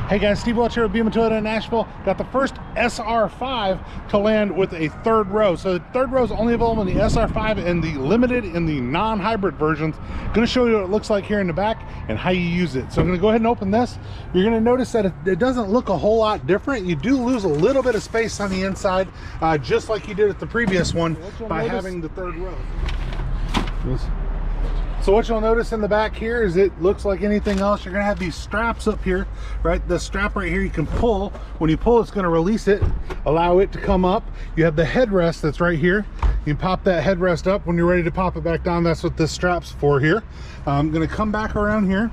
Hey guys, Steve Welch here with Beam Toyota in Nashville. Got the first SR5 to land with a third row. So the third row is only available in the SR5 and the limited in the non-hybrid versions. Gonna show you what it looks like here in the back and how you use it. So I'm gonna go ahead and open this. You're gonna notice that it doesn't look a whole lot different. You do lose a little bit of space on the inside, just like you did at the previous one by having the third row. So what you'll notice in the back here is it looks like anything else. You're gonna have these straps up here, right? The strap right here you can pull. When you pull, it's gonna release it, allow it to come up. You have the headrest that's right here. You can pop that headrest up. When you're ready to pop it back down, that's what this strap's for here. I'm gonna come back around here.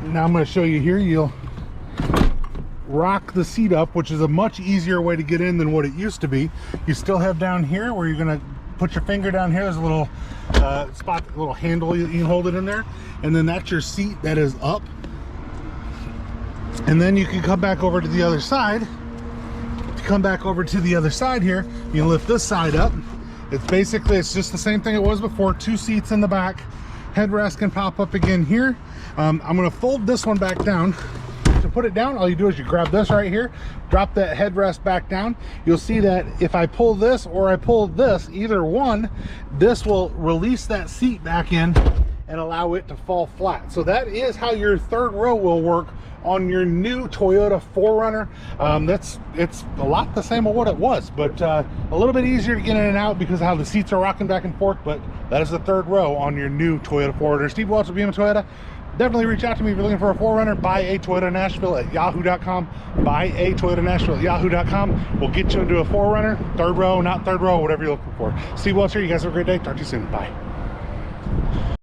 Now I'm gonna show you here. You'll rock the seat up, which is a much easier way to get in than what it used to be. You still have down here where you're gonna put your finger down here. There's a little spot, a little handle you can hold it in there, and then that's your seat that is up. And then you can come back over to the other side. To come back over to the other side here, you can lift this side up. It's just the same thing it was before. Two seats in the back. Headrest can pop up again here. I'm going to fold this one back down. To put it down, all you do is you grab this right here, drop that headrest back down. You'll see that if I pull this or I pull this, either one, this will release that seat back in and allow it to fall flat. So that is how your third row will work on your new Toyota 4Runner. It's a lot the same of what it was, but a little bit easier to get in and out because of how the seats are rocking back and forth. But that is the third row on your new Toyota 4Runner. Steve Welch with Beam Toyota. Definitely reach out to me if you're looking for a 4Runner. Buy a Toyota Nashville at yahoo.com. Buy a Toyota Nashville at yahoo.com. We'll get you into a 4Runner, third row, not third row, whatever you're looking for. Steve Welch here. You guys have a great day. Talk to you soon. Bye.